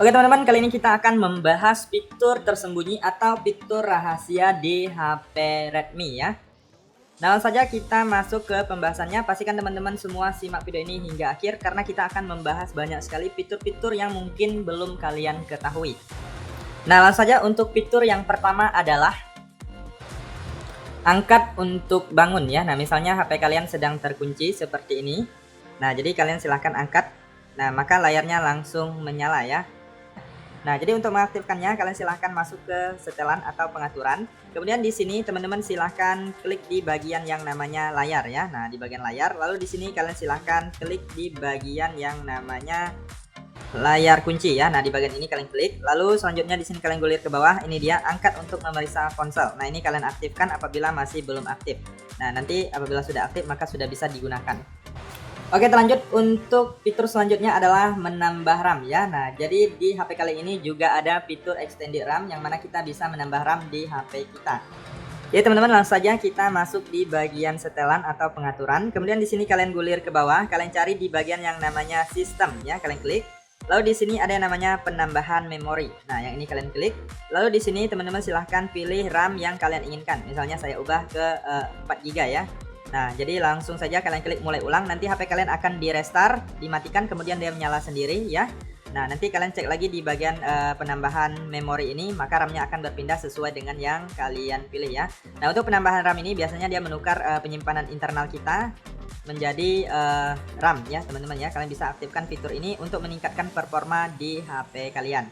Oke teman-teman, kali ini kita akan membahas fitur tersembunyi atau fitur rahasia di HP Redmi ya. Nah, langsung saja kita masuk ke pembahasannya. Pastikan teman-teman semua simak video ini hingga akhir karena kita akan membahas banyak sekali fitur-fitur yang mungkin belum kalian ketahui. Nah, langsung saja untuk fitur yang pertama adalah angkat untuk bangun ya. Nah, misalnya HP kalian sedang terkunci seperti ini. Nah, jadi kalian silahkan angkat. Nah, maka layarnya langsung menyala ya. Nah, jadi untuk mengaktifkannya kalian silahkan masuk ke setelan atau pengaturan. Kemudian di sini teman-teman silahkan klik di bagian yang namanya layar ya. Nah, di bagian layar. Lalu di sini kalian silahkan klik di bagian yang namanya layar kunci ya. Nah, di bagian ini kalian klik. Lalu selanjutnya di sini kalian gulir ke bawah. Ini dia angkat untuk memeriksa ponsel. Nah, ini kalian aktifkan apabila masih belum aktif. Nah, nanti apabila sudah aktif maka sudah bisa digunakan. Oke, lanjut untuk fitur selanjutnya adalah menambah RAM ya. Nah, jadi di HP kali ini juga ada fitur extended RAM yang mana kita bisa menambah RAM di HP kita. Jadi teman-teman langsung saja kita masuk di bagian setelan atau pengaturan. Kemudian di sini kalian gulir ke bawah, kalian cari di bagian yang namanya sistem ya, kalian klik. Lalu di sini ada yang namanya penambahan memori. Nah, yang ini kalian klik. Lalu di sini teman-teman silahkan pilih RAM yang kalian inginkan. Misalnya saya ubah ke 4 GB ya. Nah, jadi langsung saja kalian klik mulai ulang. Nanti HP kalian akan di restart, dimatikan, kemudian dia menyala sendiri ya. Nah, nanti kalian cek lagi di bagian penambahan memori ini, maka RAM-nya akan berpindah sesuai dengan yang kalian pilih ya. Nah, untuk penambahan RAM ini biasanya dia menukar penyimpanan internal kita menjadi RAM ya teman-teman ya. Kalian bisa aktifkan fitur ini untuk meningkatkan performa di HP kalian.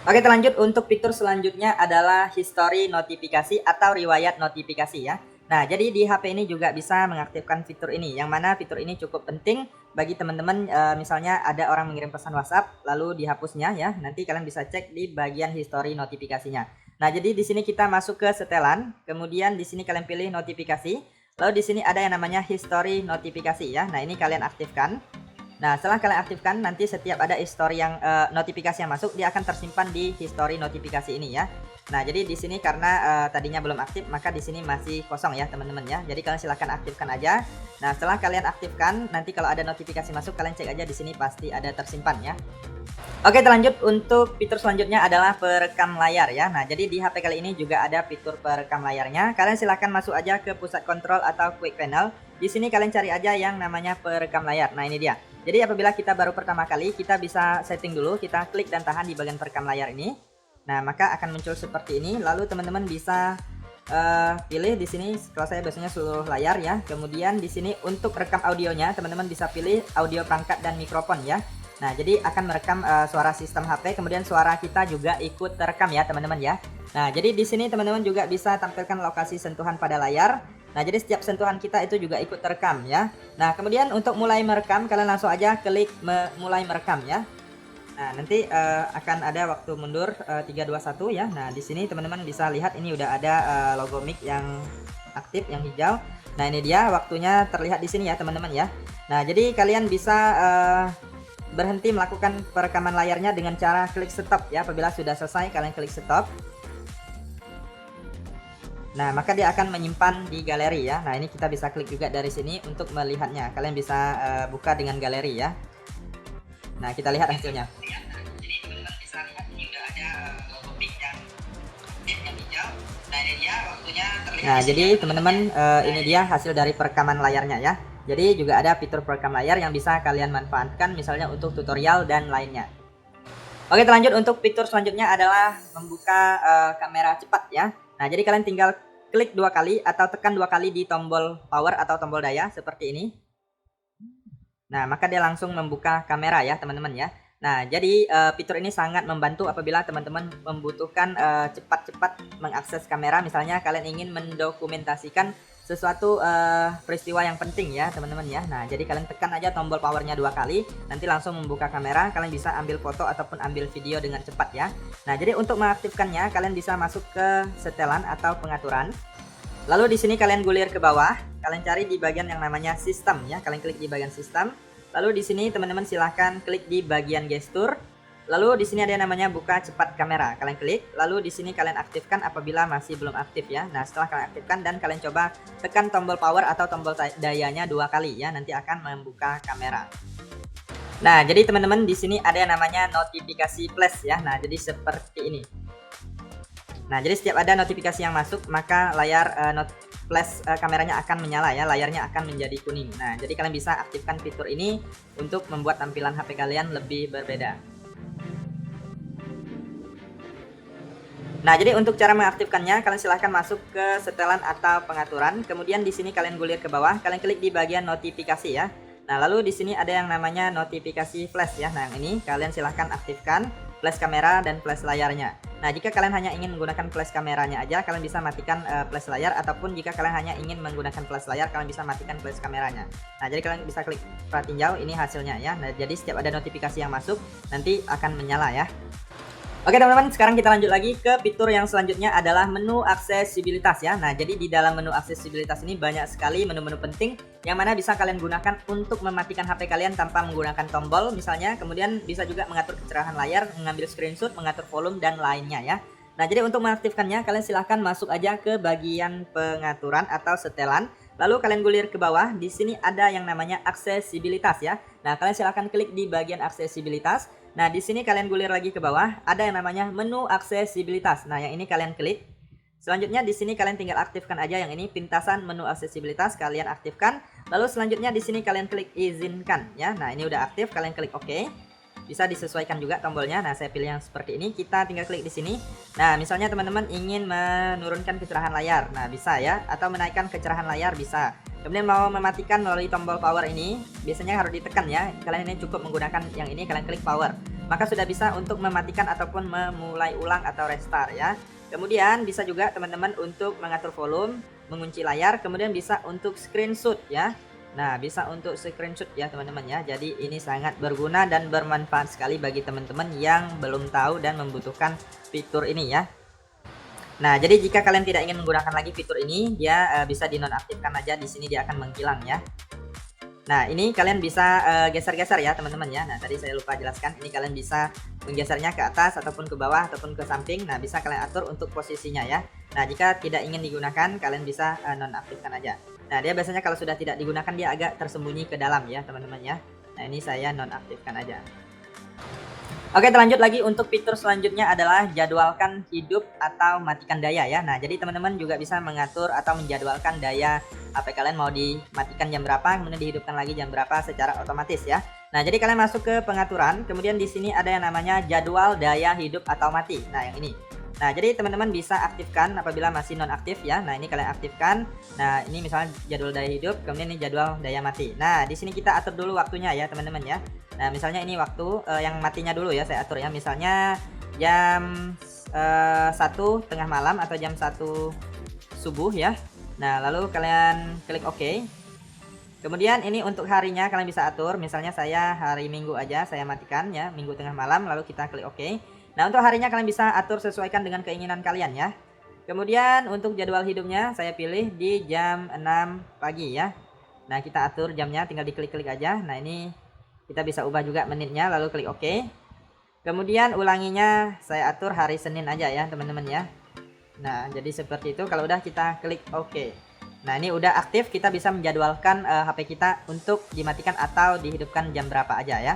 Oke, lanjut untuk fitur selanjutnya adalah history notifikasi atau riwayat notifikasi ya. Nah, jadi di HP ini juga bisa mengaktifkan fitur ini, yang mana fitur ini cukup penting bagi teman-teman. Misalnya ada orang mengirim pesan WhatsApp lalu dihapusnya ya, nanti kalian bisa cek di bagian history notifikasinya. Nah, jadi di sini kita masuk ke setelan, kemudian di sini kalian pilih notifikasi, lalu di sini ada yang namanya history notifikasi ya. Nah, ini kalian aktifkan. Nah, setelah kalian aktifkan, nanti setiap ada history yang notifikasi yang masuk, dia akan tersimpan di history notifikasi ini ya. Nah, jadi di sini karena tadinya belum aktif, maka di sini masih kosong ya teman-teman ya. Jadi kalian silahkan aktifkan aja. Nah, setelah kalian aktifkan, nanti kalau ada notifikasi masuk, kalian cek aja di sini pasti ada tersimpan ya. Oke, lanjut untuk fitur selanjutnya adalah perekam layar ya. Nah, jadi di HP kali ini juga ada fitur perekam layarnya. Kalian silahkan masuk aja ke pusat kontrol atau quick panel. Di sini kalian cari aja yang namanya perekam layar. Nah, ini dia. Jadi apabila kita baru pertama kali, kita bisa setting dulu, kita klik dan tahan di bagian perekam layar ini. Nah, maka akan muncul seperti ini. Lalu teman-teman bisa pilih di sini. Kalau saya biasanya seluruh layar ya. Kemudian di sini untuk rekam audionya, teman-teman bisa pilih audio perangkat dan mikrofon ya. Nah, jadi akan merekam suara sistem HP, kemudian suara kita juga ikut terekam ya teman-teman ya. Nah, jadi di sini teman-teman juga bisa tampilkan lokasi sentuhan pada layar. Nah, jadi setiap sentuhan kita itu juga ikut terekam ya. Nah, kemudian untuk mulai merekam, kalian langsung aja klik mulai merekam ya. Nah, nanti akan ada waktu mundur 3, 2, 1 ya. Nah, di sini teman-teman bisa lihat ini udah ada logo mic yang aktif, yang hijau. Nah, ini dia waktunya terlihat di sini ya teman-teman ya. Nah, jadi kalian bisa berhenti melakukan perekaman layarnya dengan cara klik stop ya. Apabila sudah selesai, kalian klik stop. Nah, maka dia akan menyimpan di galeri ya. Nah, ini kita bisa klik juga dari sini untuk melihatnya. Kalian bisa buka dengan galeri ya. Nah, kita lihat hasilnya. Jadi teman-teman bisa lihat ini udah ada logo mic yang hijau. Nah, ini dia waktunya terlihat. Nah, jadi teman-teman ini dia hasil dari perekaman layarnya ya. Jadi juga ada fitur perekam layar yang bisa kalian manfaatkan misalnya untuk tutorial dan lainnya. Oke, lanjut untuk fitur selanjutnya adalah membuka kamera cepat ya. Nah, jadi kalian tinggal klik 2 kali atau tekan 2 kali di tombol power atau tombol daya seperti ini. Nah, maka dia langsung membuka kamera ya teman-teman ya. Nah, jadi fitur ini sangat membantu apabila teman-teman membutuhkan cepat-cepat mengakses kamera. Misalnya kalian ingin mendokumentasikan sesuatu peristiwa yang penting ya teman-teman ya. Nah, jadi kalian tekan aja tombol powernya 2 kali, nanti langsung membuka kamera. Kalian bisa ambil foto ataupun ambil video dengan cepat ya. Nah, jadi untuk mengaktifkannya kalian bisa masuk ke setelan atau pengaturan. Lalu di sini kalian gulir ke bawah, kalian cari di bagian yang namanya sistem ya. Kalian klik di bagian sistem. Lalu di sini teman-teman silahkan klik di bagian gestur. Lalu di sini ada yang namanya buka cepat kamera. Kalian klik. Lalu di sini kalian aktifkan apabila masih belum aktif ya. Nah, setelah kalian aktifkan dan kalian coba tekan tombol power atau tombol dayanya 2 kali ya, nanti akan membuka kamera. Nah, jadi teman-teman di sini ada yang namanya notifikasi flash ya. Nah, jadi seperti ini. Nah, jadi setiap ada notifikasi yang masuk, maka layar flash kameranya akan menyala ya, layarnya akan menjadi kuning. Nah, jadi kalian bisa aktifkan fitur ini untuk membuat tampilan HP kalian lebih berbeda. Nah, jadi untuk cara mengaktifkannya, kalian silahkan masuk ke setelan atau pengaturan. Kemudian di sini kalian gulir ke bawah, kalian klik di bagian notifikasi ya. Nah, lalu di sini ada yang namanya notifikasi flash ya. Nah, yang ini kalian silahkan aktifkan flash kamera dan flash layarnya. Nah, jika kalian hanya ingin menggunakan flash kameranya aja, kalian bisa matikan flash layar, ataupun jika kalian hanya ingin menggunakan flash layar, kalian bisa matikan flash kameranya. Nah, jadi kalian bisa klik tinjau, ini hasilnya ya. Nah, jadi setiap ada notifikasi yang masuk, nanti akan menyala ya. Oke teman-teman, sekarang kita lanjut lagi ke fitur yang selanjutnya adalah menu aksesibilitas ya. Nah, jadi di dalam menu aksesibilitas ini banyak sekali menu-menu penting yang mana bisa kalian gunakan untuk mematikan HP kalian tanpa menggunakan tombol misalnya. Kemudian bisa juga mengatur kecerahan layar, mengambil screenshot, mengatur volume dan lainnya ya. Nah, jadi untuk mengaktifkannya kalian silahkan masuk aja ke bagian pengaturan atau setelan. Lalu kalian gulir ke bawah, di sini ada yang namanya aksesibilitas ya. Nah, kalian silahkan klik di bagian aksesibilitas. Nah, di sini kalian gulir lagi ke bawah, ada yang namanya menu aksesibilitas. Nah, yang ini kalian klik. Selanjutnya di sini kalian tinggal aktifkan aja yang ini, pintasan menu aksesibilitas kalian aktifkan. Lalu selanjutnya di sini kalian klik izinkan ya. Nah, ini udah aktif, kalian klik OK. Bisa disesuaikan juga tombolnya. Nah, saya pilih yang seperti ini. Kita tinggal klik di sini. Nah, misalnya teman-teman ingin menurunkan kecerahan layar. Nah, bisa ya, atau menaikkan kecerahan layar bisa. Kemudian mau mematikan melalui tombol power ini, biasanya harus ditekan ya. Kalian ini cukup menggunakan yang ini, kalian klik power. Maka sudah bisa untuk mematikan ataupun memulai ulang atau restart ya. Kemudian bisa juga teman-teman untuk mengatur volume, mengunci layar, kemudian bisa untuk screenshot ya. Nah, bisa untuk screenshot ya teman-teman ya. Jadi ini sangat berguna dan bermanfaat sekali bagi teman-teman yang belum tahu dan membutuhkan fitur ini ya. Nah, jadi jika kalian tidak ingin menggunakan lagi fitur ini, dia bisa dinonaktifkan aja. Di sini dia akan menghilang ya. Nah, ini kalian bisa geser-geser ya teman-teman ya. Nah, tadi saya lupa jelaskan, ini kalian bisa menggesernya ke atas ataupun ke bawah ataupun ke samping. Nah, bisa kalian atur untuk posisinya ya. Nah, jika tidak ingin digunakan, kalian bisa nonaktifkan aja. Nah, dia biasanya kalau sudah tidak digunakan dia agak tersembunyi ke dalam ya teman-teman ya. Nah, ini saya nonaktifkan aja. Oke, lanjut lagi untuk fitur selanjutnya adalah jadwalkan hidup atau matikan daya ya. Nah, jadi teman-teman juga bisa mengatur atau menjadwalkan daya HP kalian mau dimatikan jam berapa, kemudian dihidupkan lagi jam berapa secara otomatis ya. Nah, jadi kalian masuk ke pengaturan, kemudian di sini ada yang namanya jadwal daya hidup atau mati. Nah, yang ini. Nah, jadi teman-teman bisa aktifkan apabila masih nonaktif ya. Nah, ini kalian aktifkan. Nah, ini misalnya jadwal daya hidup, kemudian ini jadwal daya mati. Nah, di sini kita atur dulu waktunya ya, teman-teman ya. Nah, misalnya ini waktu yang matinya dulu ya, saya atur ya. Misalnya jam 1 tengah malam atau jam 1 subuh ya. Nah, lalu kalian klik OK. Kemudian ini untuk harinya kalian bisa atur. Misalnya saya hari Minggu aja saya matikan ya, Minggu tengah malam, lalu kita klik OK. Nah, untuk harinya kalian bisa atur sesuaikan dengan keinginan kalian ya. Kemudian untuk jadwal hidupnya saya pilih di jam 6 pagi ya. Nah, kita atur jamnya, tinggal diklik-klik aja. Nah, ini kita bisa ubah juga menitnya, lalu klik OK. Kemudian ulanginya saya atur hari Senin aja ya teman-teman ya. Nah, jadi seperti itu. Kalau udah kita klik OK. Nah, ini udah aktif, kita bisa menjadwalkan HP kita untuk dimatikan atau dihidupkan jam berapa aja ya.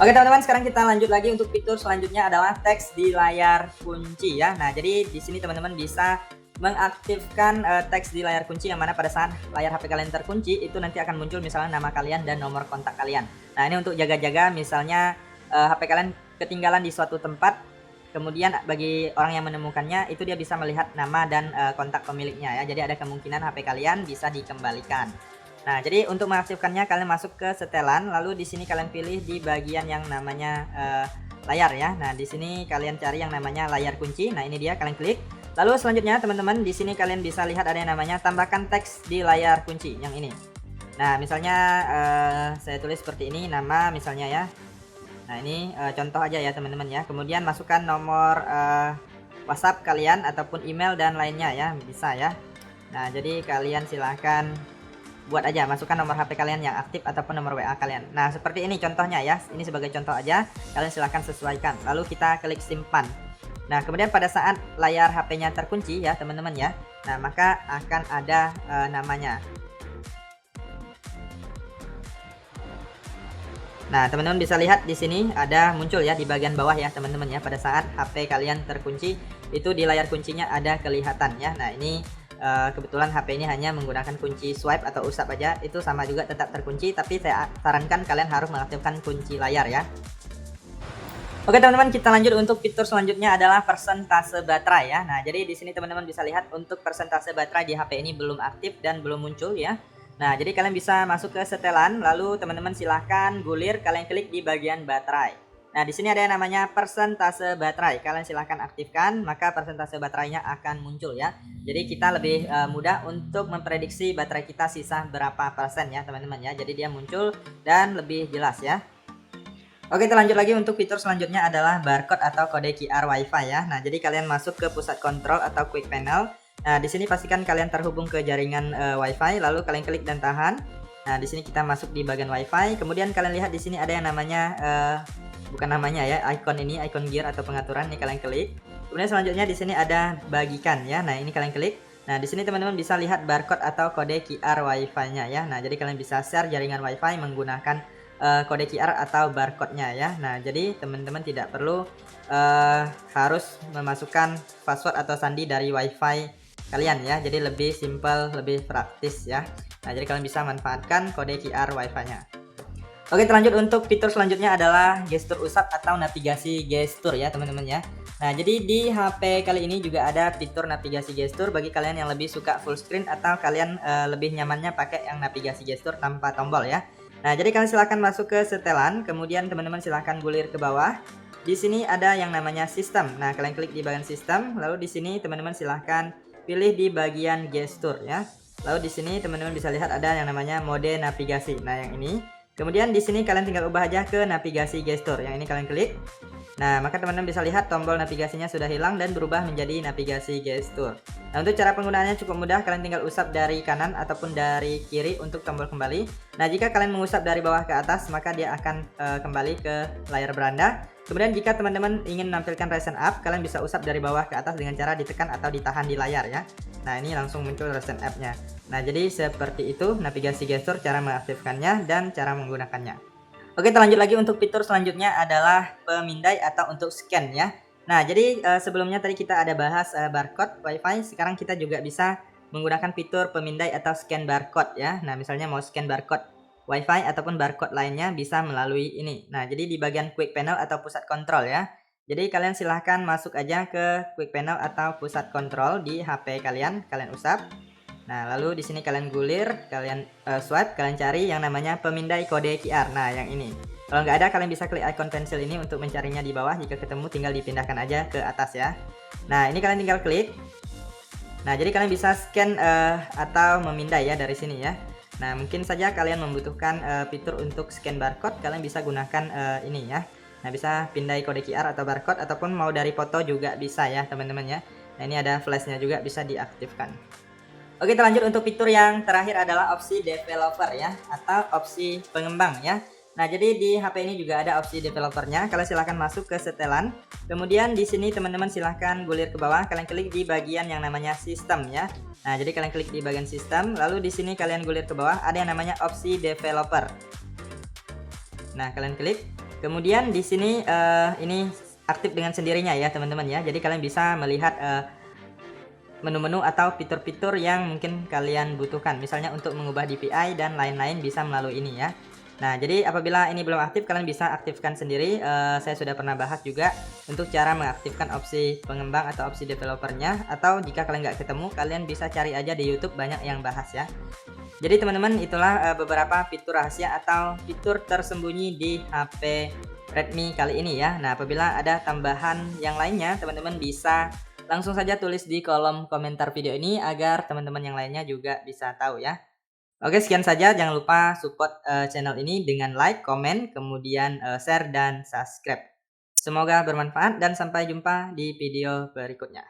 Oke teman-teman, sekarang kita lanjut lagi untuk fitur selanjutnya adalah teks di layar kunci ya. Nah, jadi di sini teman-teman bisa mengaktifkan teks di layar kunci, yang mana pada saat layar HP kalian terkunci itu nanti akan muncul misalnya nama kalian dan nomor kontak kalian. Nah, ini untuk jaga-jaga misalnya HP kalian ketinggalan di suatu tempat, kemudian bagi orang yang menemukannya itu dia bisa melihat nama dan kontak pemiliknya ya. Jadi ada kemungkinan HP kalian bisa dikembalikan. Nah, jadi untuk mengaktifkannya kalian masuk ke setelan, lalu di sini kalian pilih di bagian yang namanya layar ya. Nah, di sini kalian cari yang namanya layar kunci. Nah, ini dia, kalian klik. Lalu selanjutnya teman-teman di sini kalian bisa lihat ada yang namanya tambahkan teks di layar kunci yang ini. Nah, misalnya saya tulis seperti ini nama misalnya ya. Nah, ini contoh aja ya teman-teman ya. Kemudian masukkan nomor WhatsApp kalian ataupun email dan lainnya ya, bisa ya. Nah, jadi kalian silahkan buat aja, masukkan nomor HP kalian yang aktif ataupun nomor WA kalian. Nah, seperti ini contohnya ya. Ini sebagai contoh aja, kalian silahkan sesuaikan. Lalu kita klik simpan. Nah, kemudian pada saat layar HP-nya terkunci ya teman-teman ya. Nah, maka akan ada namanya. Nah, teman-teman bisa lihat di sini ada muncul ya di bagian bawah ya, teman-teman ya. Pada saat HP kalian terkunci, itu di layar kuncinya ada kelihatan ya. Nah, ini kebetulan HP ini hanya menggunakan kunci swipe atau usap aja, itu sama juga tetap terkunci, tapi saya sarankan kalian harus mengaktifkan kunci layar ya. Oke teman-teman, kita lanjut untuk fitur selanjutnya adalah persentase baterai ya. Nah, jadi di sini teman-teman bisa lihat untuk persentase baterai di HP ini belum aktif dan belum muncul ya. Nah, jadi kalian bisa masuk ke setelan, lalu teman-teman silahkan gulir, kalian klik di bagian baterai. Nah, di sini ada yang namanya persentase baterai. Kalian silahkan aktifkan, maka persentase baterainya akan muncul ya. Jadi kita lebih mudah untuk memprediksi baterai kita sisa berapa persen ya teman-teman ya. Jadi dia muncul dan lebih jelas ya. Oke, kita lanjut lagi untuk fitur selanjutnya adalah barcode atau kode QR WiFi ya. Nah, jadi kalian masuk ke pusat kontrol atau quick panel. Nah, di sini pastikan kalian terhubung ke jaringan WiFi, lalu kalian klik dan tahan. Nah, di sini kita masuk di bagian WiFi. Kemudian kalian lihat di sini ada yang namanya bukan namanya ya, icon ini, icon gear atau pengaturan. Ini kalian klik. Kemudian selanjutnya di sini ada bagikan ya. Nah, ini kalian klik. Nah, di sini teman-teman bisa lihat barcode atau kode QR WiFi-nya ya. Nah, jadi kalian bisa share jaringan WiFi menggunakan kode QR atau barcode-nya ya. Nah, jadi teman-teman tidak perlu harus memasukkan password atau sandi dari WiFi kalian ya. Jadi lebih simple, lebih praktis ya. Nah, jadi kalian bisa manfaatkan kode QR WiFi-nya. Oke, lanjut untuk fitur selanjutnya adalah gestur usap atau navigasi gestur ya teman-teman ya. Nah, jadi di HP kali ini juga ada fitur navigasi gestur bagi kalian yang lebih suka full screen atau kalian lebih nyamannya pakai yang navigasi gestur tanpa tombol ya. Nah, jadi kalian silahkan masuk ke setelan, kemudian teman-teman silahkan gulir ke bawah. Di sini ada yang namanya sistem. Nah, kalian klik di bagian sistem, lalu di sini teman-teman silahkan pilih di bagian gestur ya. Lalu di sini teman-teman bisa lihat ada yang namanya mode navigasi. Nah, yang ini. Kemudian di sini kalian tinggal ubah aja ke navigasi gestur. Yang ini kalian klik. Nah, maka teman-teman bisa lihat tombol navigasinya sudah hilang dan berubah menjadi navigasi gestur. Nah, untuk cara penggunaannya cukup mudah, kalian tinggal usap dari kanan ataupun dari kiri untuk tombol kembali. Nah, jika kalian mengusap dari bawah ke atas, maka dia akan kembali ke layar beranda. Kemudian jika teman-teman ingin menampilkan recent up, kalian bisa usap dari bawah ke atas dengan cara ditekan atau ditahan di layar ya. Nah, ini langsung muncul recent up-nya. Nah, jadi seperti itu navigasi gestur, cara mengaktifkannya dan cara menggunakannya. Oke, kita lanjut lagi untuk fitur selanjutnya adalah pemindai atau untuk scan ya. Nah, jadi sebelumnya tadi kita ada bahas barcode WiFi, sekarang kita juga bisa menggunakan fitur pemindai atau scan barcode ya. Nah, misalnya mau scan barcode WiFi ataupun barcode lainnya bisa melalui ini. Nah, jadi di bagian quick panel atau pusat kontrol ya. Jadi kalian silahkan masuk aja ke quick panel atau pusat kontrol di HP kalian, kalian usap. Nah, lalu di sini kalian gulir, kalian swipe, kalian cari yang namanya pemindai kode QR. Nah, yang ini. Kalau nggak ada, kalian bisa klik icon pensil ini untuk mencarinya di bawah. Jika ketemu, tinggal dipindahkan aja ke atas ya. Nah, ini kalian tinggal klik. Nah, jadi kalian bisa scan atau memindai ya dari sini ya. Nah, mungkin saja kalian membutuhkan fitur untuk scan barcode, kalian bisa gunakan ini ya. Nah, bisa pindai kode QR atau barcode, ataupun mau dari foto juga bisa ya teman-teman ya. Nah, ini ada flashnya juga, bisa diaktifkan. Oke, kita lanjut untuk fitur yang terakhir adalah opsi developer ya, atau opsi pengembang ya. Nah, jadi di HP ini juga ada opsi developernya. Kalian silahkan masuk ke setelan. Kemudian di sini teman-teman silahkan gulir ke bawah. Kalian klik di bagian yang namanya sistem ya. Nah, jadi kalian klik di bagian sistem. Lalu di sini kalian gulir ke bawah. Ada yang namanya opsi developer. Nah, kalian klik. Kemudian di sini ini aktif dengan sendirinya ya teman-teman ya. Jadi kalian bisa melihat menu-menu atau fitur-fitur yang mungkin kalian butuhkan, misalnya untuk mengubah DPI dan lain-lain bisa melalui ini ya. Nah, jadi apabila ini belum aktif, kalian bisa aktifkan sendiri. Saya sudah pernah bahas juga untuk cara mengaktifkan opsi pengembang atau opsi developernya, atau jika kalian nggak ketemu, kalian bisa cari aja di YouTube, banyak yang bahas ya. Jadi teman-teman, itulah beberapa fitur rahasia atau fitur tersembunyi di HP Redmi kali ini ya. Nah, apabila ada tambahan yang lainnya, teman-teman bisa langsung saja tulis di kolom komentar video ini agar teman-teman yang lainnya juga bisa tahu ya. Oke, sekian saja. Jangan lupa support channel ini dengan like, komen, kemudian share dan subscribe. Semoga bermanfaat dan sampai jumpa di video berikutnya.